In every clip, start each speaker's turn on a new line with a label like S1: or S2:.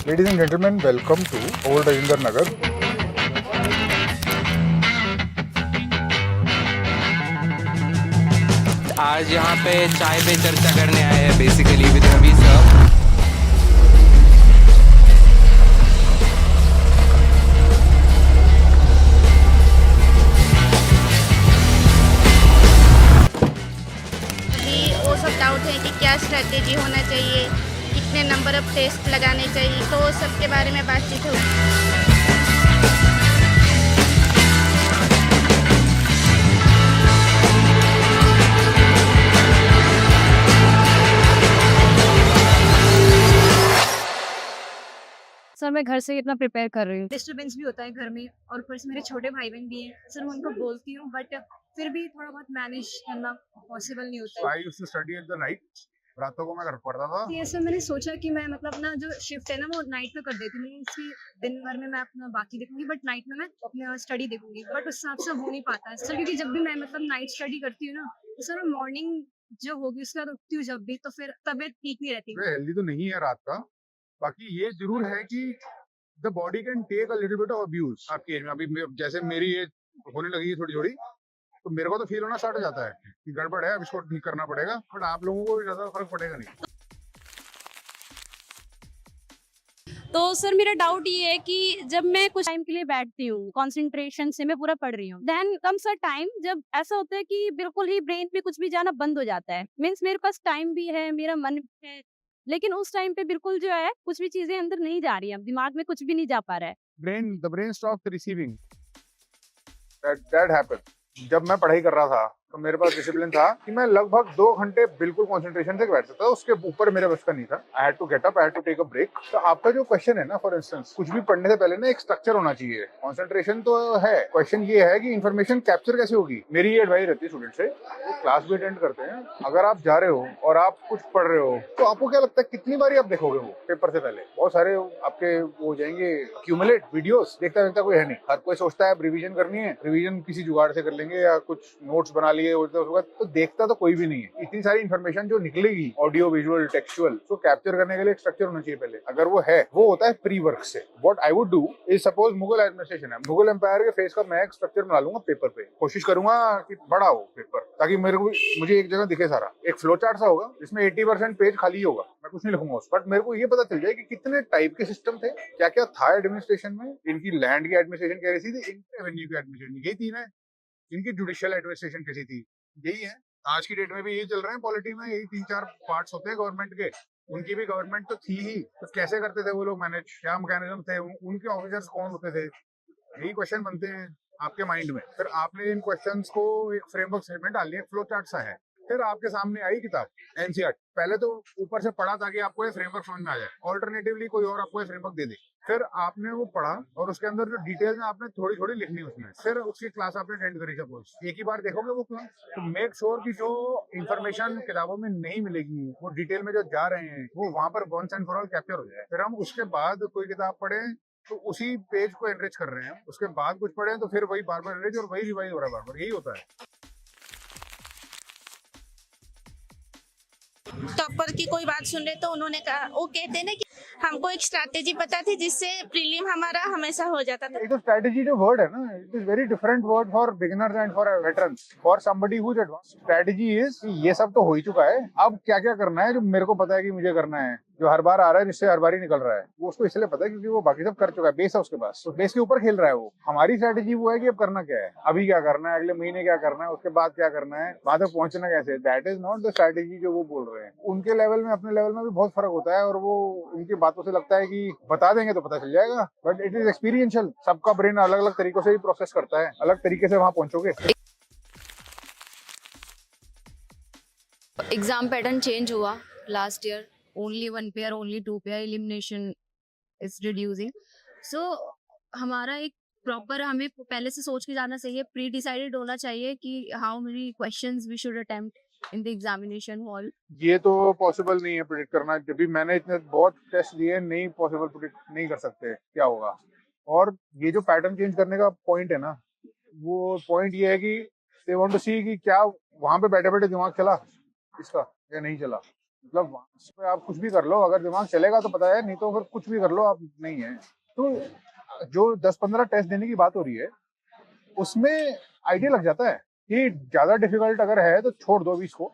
S1: Ladies and gentlemen, welcome to Old Rajinder Nagar.
S2: आज यहाँ पे चाय पे चर्चा करने आए हैं बेसिकली विद रवि सर।
S3: वो सब डाउट है कि क्या स्ट्रेटेजी होना चाहिए, कितने नंबर ऑफ टेस्ट लगाने चाहिए, तो सबके बारे में बातचीत होगी।
S4: सर मैं घर से इतना प्रिपेयर कर रही हूँ।
S5: डिस्टरबेंस भी होता है घर में और ऊपर से मेरे छोटे भाई बहन भी हैं। सर मैं उनको बोलती हूँ बट फिर भी थोड़ा बहुत मैनेज करना पॉसिबल नहीं होता है।
S1: I used to study at the night. रातों को मैं घर पढ़ता था।
S5: ये सर मैंने सोचा कि मैं मतलब ना जो शिफ्ट है ना वो नाइट में कर देती हूँ, इसकी दिन भर में मैं अपना बाकी देखूंगी बट नाइट में मैं अपना स्टडी देखूंगी, बट उस हिसाब से हो नहीं पाता है सर, क्योंकि जब भी मैं मतलब नाइट स्टडी करती हूँ ना तो सर मॉर्निंग जो होगी उसके बाद उठती हूँ जब भी, तो फिर तबीयत ठीक नहीं रहती।
S1: हेल्दी तो नहीं है रात का, बाकी ये जरूर है कि the body can take a little bit of abuse आपकी एज में। अभी जैसे मेरी एज होने लगी है थोड़ी थोड़ी, तो मेरे को तो फील होना स्टार्ट हो जाता है कि गड़बड़ है, अब इसको ठीक करना पड़ेगा। बट आप लोगों को ज्यादा फर्क पड़ेगा नहीं।
S4: तो सर मेरा डाउट ये है कि जब मैं कुछ टाइम के लिए बैठती हूँ कंसंट्रेशन से, मैं पूरा पढ़ रही हूँ, देन कम्स अ टाइम जब ऐसा होता है कि बिल्कुल ही ब्रेन में कुछ भी जाना बंद हो जाता है। मीन्स मेरे पास टाइम भी है, मेरा मन भी है, लेकिन उस टाइम पे बिल्कुल जो है कुछ भी चीजें अंदर नहीं जा रही है, दिमाग में कुछ भी नहीं जा पा रहा है।
S1: The brain stops receiving. That happened. जब मैं पढ़ाई कर रहा था तो मेरे पास डिसिप्लिन था कि मैं लगभग 2 घंटे बिल्कुल कंसंट्रेशन से बैठ सकता था, उसके ऊपर मेरे बस का नहीं था। I had to get up, I had to take a break. तो आपका जो क्वेश्चन है ना, फॉर इंस्टेंस, कुछ भी पढ़ने से पहले ना एक स्ट्रक्चर होना चाहिए। कंसंट्रेशन तो है, क्वेश्चन ये है कि इन्फॉर्मेशन कैप्चर कैसे होगी। मेरी ये एडवाइस रहती है स्टूडेंट से, वो क्लास भी अटेंड करते हैं, अगर आप जा रहे हो और आप कुछ पढ़ रहे हो तो आपको क्या लगता है कितनी बारी आप देखोगे वो पेपर से पहले? बहुत सारे आपके वो हो जाएंगे एक्यूमुलेट वीडियोस, देखता देखता कोई है नहीं। हर कोई सोचता है रिवीजन करनी है, रिवीजन किसी जुगाड़ से कर लेंगे या कुछ नोट्स बना लिए, तो देखता तो कोई भी नहीं है। इतनी सारी इन्फॉर्मेशन जो निकलेगी ऑडियो विजुअल टेक्सचुअल, तो कैप्चर करने के लिए एक स्ट्रक्चर होना चाहिए पहले। अगर वो है, वो होता है प्री वर्क से। What I would do is, suppose Mughal administration है, मुगल एम्पायर के फेस का मैं एक स्ट्रक्चर बना लूंगा पेपर पे। कोशिश करूंगा कि बड़ा हो पेपर, ताकि मुझे एक जगह दिखे सारा। एक फ्लो चार्ट सा होगा जिसमें 80% पेज खाली होगा, मैं कुछ नहीं लिखूंगा उस, बट मेरे को ये पता चल जाए कि कितने टाइप के सिस्टम थे, क्या क्या था एडमिनिस्ट्रेशन में। इनकी लैंड की एडमिनिस्ट्रेशन कैसी थी, इनकी रेवेन्यू की एडमिनिस्ट्रेशन, यही तीन है। इनकी जुडिशियल एडमिनिस्ट्रेशन कैसी थी, यही है। आज की डेट में भी यही चल रहा है पॉलिटी में, यही 3-4 पार्ट्स होते हैं गवर्नमेंट के। उनकी भी गवर्नमेंट तो थी ही, तो कैसे करते थे वो लोग मैनेज, क्या मैकेनिज्म थे, उनके ऑफिसर्स कौन होते थे, यही क्वेश्चन बनते हैं आपके माइंड में। फिर आपने इन क्वेश्चंस को एक फ्रेमवर्क में डाल दिया, फ्लो चार्ट सा है। फिर आपके सामने आई किताब एनसीईआरटी, पहले तो ऊपर से पढ़ा ताकि आपको ये फ्रेमवर्क समझ में आ जाए, ऑल्टरनेटिवली कोई और आपको ये फ्रेमवर्क दे दे। फिर आपने वो पढ़ा और उसके अंदर जो डिटेल्स में आपने थोड़ी थोड़ी लिखनी उसमें, फिर उसकी क्लास आपने अटेंड करी। सपोज एक ही बार देखोगे वो क्लास, तो मेक श्योर कि जो इन्फॉर्मेशन किताबों में नहीं मिलेगी, वो डिटेल में जो जा रहे हैं, वो वहां पर once and for all capture हो जाए। फिर हम उसके बाद कोई किताब पढ़े तो उसी पेज को एनरिच कर रहे हैं, उसके बाद कुछ पढ़े तो फिर वही बार बार एनरिच और वही रिवाइज हो रहा है बार बार, यही होता है।
S3: टॉपर की कोई बात सुन रहे तो उन्होंने कहा, वो कहते हैं ना कि हमको एक स्ट्रैटेजी पता थी जिससे प्रीलिम हमारा हमेशा हो जाता था।
S1: तो स्ट्रेटेजी जो वर्ड है ना, it is very different word for beginners and for veterans, for somebody who is advance. Strategy is ये सब तो हो ही चुका है, अब क्या क्या करना है जो मेरे को पता है कि मुझे करना है, जो हर बार आ रहा है, जिससे हर बार ही निकल रहा है, वो उसको इसलिए पता है क्योंकि वो बाकी सब कर चुका है। बेस है उसके पास, तो बेस के ऊपर खेल रहा है वो। हमारी स्ट्रेटेजी वो है कि अब करना क्या है, अभी क्या करना है, अगले महीने क्या करना है, उसके बाद क्या करना है, वहां तक पहुंचना कैसे। That is not the strategy जो वो बोल रहे हैं। उनके लेवल में अपने लेवल में भी बहुत फर्क होता है, और वो उनकी बातों से लगता है कि बता देंगे तो पता चल जाएगा, बट इट इज एक्सपीरियंशियल। सबका ब्रेन अलग अलग तरीकों से ही प्रोसेस करता है, अलग तरीके से वहां पहुंचोगे।
S4: एग्जाम पैटर्न चेंज हुआ last year, only 1 pair, only 2 pair, elimination is reducing. So हमारा एक प्रॉपर, हमें पहले से सोच के जाना चाहिए, प्री डिसाइडेड होना चाहिए कि how many questions we should attempt in the examination hall.
S1: ये तो पॉसिबल नहीं है प्रिडिक्ट करना, जब भी मैंने इतने बहुत टेस्ट दिए, नहीं पॉसिबल, प्रिडिक्ट नहीं कर सकते क्या होगा। और ये जो पैटर्न चेंज करने का पॉइंट है ना, वो पॉइंट ये है कि दे वांट टू सी कि क्या वहां पे बैठे बैठे दिमाग चला इसका या नहीं चला। मतलब वहाँ पे आप कुछ भी कर लो, अगर दिमाग चलेगा तो पता है, नहीं तो फिर कुछ भी कर लो आप नहीं है। तो जो 10-15 टेस्ट देने की बात हो रही है उसमें आइडिया लग जाता है कि ज्यादा डिफिकल्ट अगर है तो छोड़ दो अभी इसको,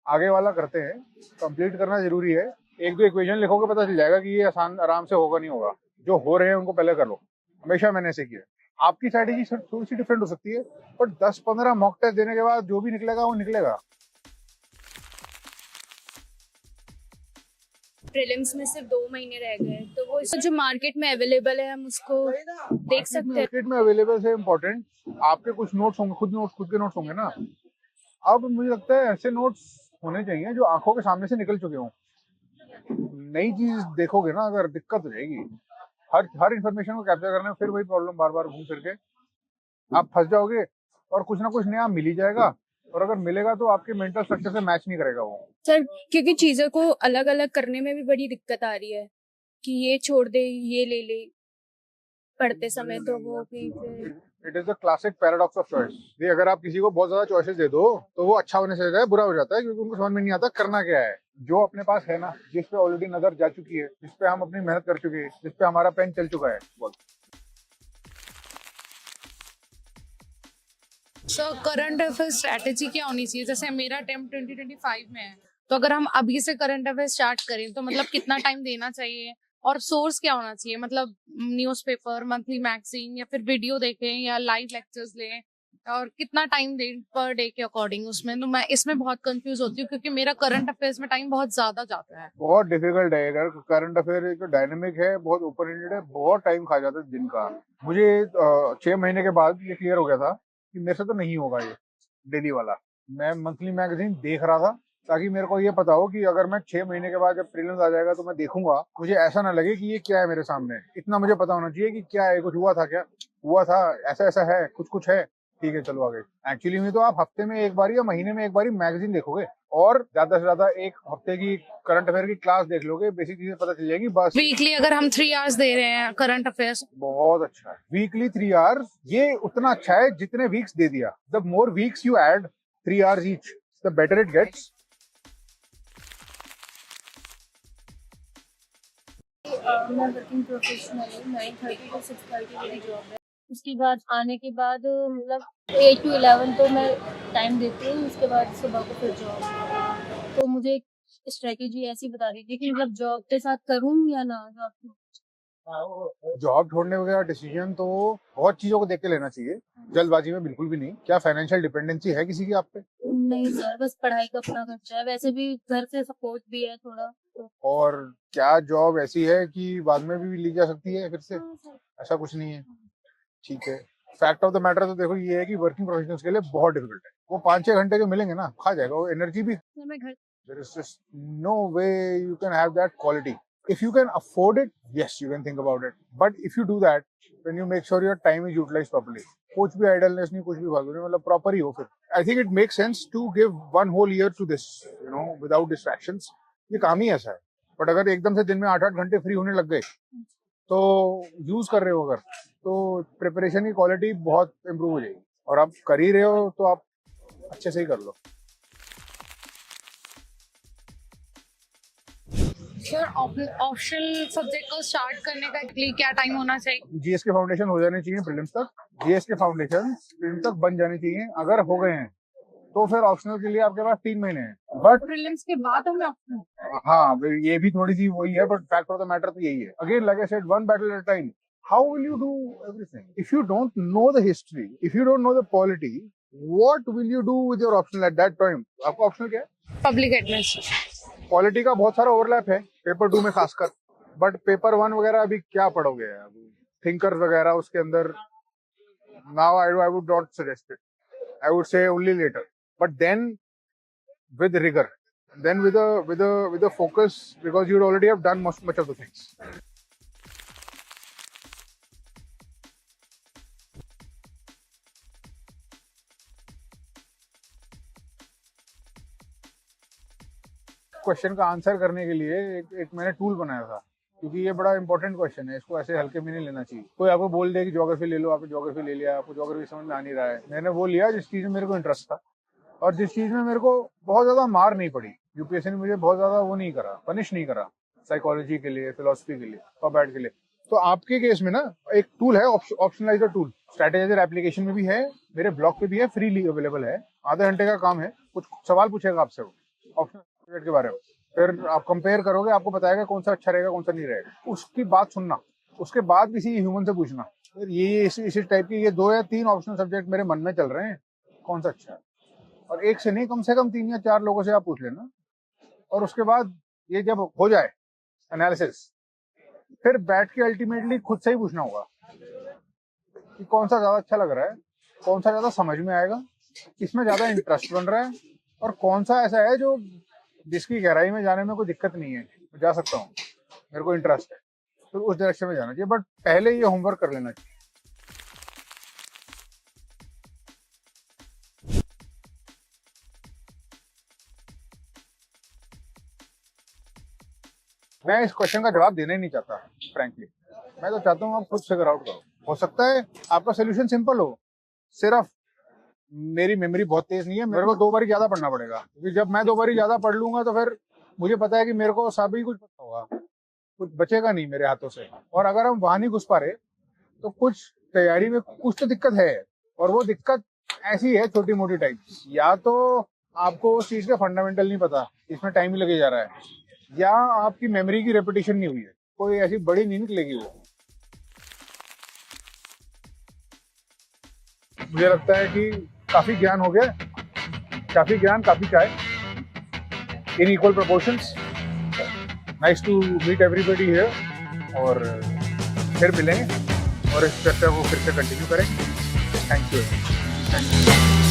S1: आगे वाला करते हैं। कंप्लीट करना जरूरी है। एक दो इक्वेशन लिखोगे पता चल जाएगा कि ये आसान आराम से होगा नहीं होगा। जो हो रहे हैं उनको पहले कर लो, हमेशा मैंने ऐसे किया। आपकी स्ट्रैटेजी थोड़ी सी डिफरेंट हो सकती है, पर 10-15 मॉक टेस्ट देने के बाद जो भी निकलेगा वो निकलेगा।
S5: प्रीलिम्स में सिर्फ 2 महीने रह गए, तो वो जो मार्केट में अवेलेबल है हम उसको देख सकते हैं।
S1: मार्केट में अवेलेबल से इम्पोर्टेंट आपके कुछ नोट्स होंगे, खुद के नोट्स होंगे ना। अब मुझे लगता है ऐसे नोट्स होने चाहिए जो आंखों के सामने से निकल चुके हों। नई चीज देखोगे ना अगर, दिक्कत हो जाएगी। हर इन्फॉर्मेशन को कैप्चर करने में फिर वही प्रॉब्लम, बार बार घूम फिर के आप फंस जाओगे। और कुछ ना कुछ नया मिल ही जाएगा, और अगर मिलेगा तो आपके मेंटल स्ट्रक्चर से मैच नहीं करेगा वो।
S5: सर क्योंकि चीजों को अलग अलग करने में भी बड़ी दिक्कत आ रही है कि ये छोड़ दे ये ले ले पढ़ते समय, तो वो भी फिर
S1: it is the classic paradox of choice. अगर आप किसी को बहुत ज्यादा चॉइसेस दे दो तो वो अच्छा होने से ज्यादा बुरा हो जाता है, क्योंकि उनको समझ में नहीं आता करना क्या है। जो अपने पास है ना, जिस पे ऑलरेडी नजर जा चुकी है, जिस पे हम अपनी मेहनत कर चुके हैं, जिस पे हमारा पेन चल चुका है, बोल।
S6: सो करंट अफेयर स्ट्रैटेजी क्या होनी चाहिए? जैसे मेरा अटेम्प्ट 2025 में है, तो अगर हम अभी से करंट अफेयर स्टार्ट करें तो मतलब कितना टाइम देना चाहिए, और सोर्स क्या होना चाहिए? मतलब न्यूज़पेपर, मंथली मैगजीन, या फिर वीडियो देखें या लाइव लेक्चर्स लें, और कितना टाइम दें पर डे के अकॉर्डिंग उसमें? तो मैं इसमें बहुत कंफ्यूज होती हूँ क्योंकि मेरा करंट अफेयर्स में टाइम बहुत ज्यादा जाता है।
S1: बहुत डिफिकल्ट है। अगर करंट अफेयर एक डायनेमिक है, बहुत ओपन एंडेड है, बहुत टाइम खा जाता है दिन का। मुझे 6 महीने के बाद ये क्लियर हो गया था कि मेरे से तो नहीं होगा ये डेली वाला। मैं मंथली मैगजीन देख रहा था ताकि मेरे को ये पता हो कि अगर मैं 6 महीने के बाद जब प्रीलिम्स आ जाएगा तो मैं देखूंगा, मुझे ऐसा ना लगे कि ये क्या है मेरे सामने। इतना मुझे पता होना चाहिए कि क्या है, कुछ हुआ था, क्या हुआ था, ऐसा ऐसा है, कुछ है, ठीक है चलो आगे। एक्चुअली में तो आप हफ्ते में एक बार या महीने में एक बार मैगजीन देखोगे, और ज्यादा से ज्यादा एक हफ्ते की करंट अफेयर की क्लास देख लोगे, बेसिक चीजें पता चल जाएगी बस।
S6: वीकली अगर हम 3 आवर्स दे रहे हैं करंट अफेयर्स,
S1: बहुत अच्छा है। वीकली 3 आवर्स, ये उतना अच्छा है जितने वीक्स दे दिया। The more weeks you add 3 hours each, the better it gets.
S5: मैं वर्किंग प्रोफेशनल हूँ। 9:30 to 6:30 मेरी जॉब है। उसके बाद आने के बाद मतलब 8 to 11 तो मैं टाइम देती हूँ, उसके बाद सुबह को फिर जॉब। तो मुझे एक स्ट्रेटेजी ऐसी बता दीजिए कि मतलब जॉब के साथ करूँ या ना जॉब?
S1: जॉब छोड़ने वगैरह डिसीजन तो बहुत चीजों को देख के लेना चाहिए, जल्दबाजी में बिल्कुल भी नहीं। क्या फाइनेंशियल डिपेंडेंसी है किसी की आप पे?
S5: नहीं सर, बस पढ़ाई का अपना खर्चा है, वैसे भी घर से सपोर्ट भी है थोड़ा तो।
S1: और क्या जॉब ऐसी है कि बाद में भी ली जा सकती है फिर से?
S5: हाँ सर।
S1: ऐसा कुछ नहीं है, ठीक है। फैक्ट ऑफ द मैटर तो देखो ये है कि वर्किंग प्रोफेशनल्स के लिए बहुत डिफिकल्ट है। वो 5-6 घंटे जो मिलेंगे ना, खा जाएगा वो एनर्जी भी।
S5: सर मैं घर
S1: There is just no way you can have that quality. If you can afford it, yes, you can think about it. But if you do that, then you make sure your time is utilized properly. कुछ भी idleness नहीं, कुछ भी फालतू नहीं, मतलब proper ही हो फिर। I think it makes sense to give one whole year to this, you know, without distractions. ये काम ही ऐसा है। But अगर एकदम से दिन में 8-8 घंटे फ्री होने लग गए, तो यूज कर रहे हो अगर, तो प्रिपरेशन की क्वालिटी बहुत इम्प्रूव हो जाएगी। और आप कर ही रहे हो तो आप अच्छे से ही कर लो।
S6: सर ऑप्शनल सब्जेक्ट को स्टार्ट करने का क्या टाइम होना चाहिए?
S1: जीएस के फाउंडेशन हो जाने चाहिए प्रीलिम्स तक। जीएस के फाउंडेशन प्रीलिम्स तक बन जाने चाहिए। अगर हो गए हैं तो फिर ऑप्शनल के लिए आपके पास 3 महीने हैं। बट
S6: प्रीलिम्स के बाद हमें ऑप्शनल,
S1: हाँ, ये भी थोड़ी सी वही है, but fact of the matter तो यही है। Again like I said, one battle at a time. How will you do everything if you don't know the history, if you don't know the polity? What will you do with your optional at that time? आपका optional क्या है?
S6: Public administration.
S1: Polity का बहुत सारा overlap है paper 2 में खासकर, but paper 1 वगैरह अभी क्या पढ़ोगे? थिंकर्स वगैरह उसके अंदर। Now I would not suggest it, I would say only later, but then with rigor, then with a focus, because you'd already have done much of the things. Question का answer करने के लिए एक मैंने tool बनाया था, क्योंकि ये बड़ा इंपॉर्टेंट क्वेश्चन है, इसको ऐसे हल्के में नहीं लेना चाहिए। कोई आपको बोल दे कि ज्योग्राफी ले लो, आपने ज्योग्राफी ले लिया, आपको ज्योग्राफी समझ में आ नहीं रहा है। मैंने वो लिया जिस चीज में मेरे को इंटरेस्ट था और जिस चीज में मेरे को बहुत ज्यादा मार नहीं पड़ी। यूपीएससी ने मुझे बहुत ज्यादा वो नहीं करा, पनिश नहीं करा साइकोलॉजी के लिए, फिलोसफी के लिए, पॉपैट के लिए। तो आपके केस में ना एक टूल है, ऑप्शनलाइजर टूल, स्ट्रैटेजाइजर एप्लीकेशन में भी है, मेरे ब्लॉग पे भी है, फ्रीली अवेलेबल है। आधे घंटे का काम है, कुछ सवाल पूछेगा आपसे ऑप्शनल के बारे में, फिर आप कंपेयर करोगे, आपको बताएगा कौन सा अच्छा रहेगा कौन सा नहीं रहेगा। उसकी बात सुनना, उसके बाद किसी ह्यूमन से पूछना फिर ये इसी टाइप की ये 2 या 3 ऑप्शनल सब्जेक्ट मेरे मन में चल रहे हैं, कौन सा अच्छा है। और एक से नहीं, कम से कम 3 या 4 लोगों से आप पूछ लेना। और उसके बाद ये जब हो जाए एनालिसिस, फिर बैठ के अल्टीमेटली खुद से ही पूछना होगा कि कौन सा ज्यादा अच्छा लग रहा है, कौन सा ज्यादा समझ में आएगा, किसमें ज्यादा इंटरेस्ट बन रहा है, और कौन सा ऐसा है जो जिसकी गहराई में जाने में कोई दिक्कत नहीं है, मैं जा सकता हूँ, मेरे को इंटरेस्ट है, तो उस डायरेक्शन में जाना चाहिए। बट पहले ये होमवर्क कर लेना चाहिए। मैं इस क्वेश्चन का जवाब देना ही नहीं चाहता फ्रैंकली। मैं तो चाहता हूँ आप खुद फिगर आउट करो। हो सकता है आपका सोल्यूशन सिंपल हो, सिर्फ मेरी मेमोरी बहुत तेज नहीं है, मेरे को 2 बारी ज्यादा पढ़ना पड़ेगा, क्योंकि जब मैं 2 बारी ज्यादा पढ़ लूंगा तो फिर मुझे पता है कि मेरे को सब ही कुछ पता होगा, कुछ बचेगा नहीं मेरे हाथों से। और अगर हम वहां नहीं घुस पा रहे तो कुछ तैयारी में कुछ तो दिक्कत है, और वो दिक्कत ऐसी है छोटी मोटी टाइप, या तो आपको उस चीज का फंडामेंटल नहीं पता, इसमें टाइम ही लगे जा रहा है, या आपकी मेमोरी की रेपिटेशन नहीं हुई है, कोई ऐसी बड़ी नहीं निकलेगी वो। मुझे लगता है कि काफी ज्ञान हो गया, काफी ज्ञान काफी चाय, in equal proportions. Nice to meet everybody here, और फिर मिलेंगे और इस चर्चा को फिर से कंटिन्यू करेंगे। Thank you.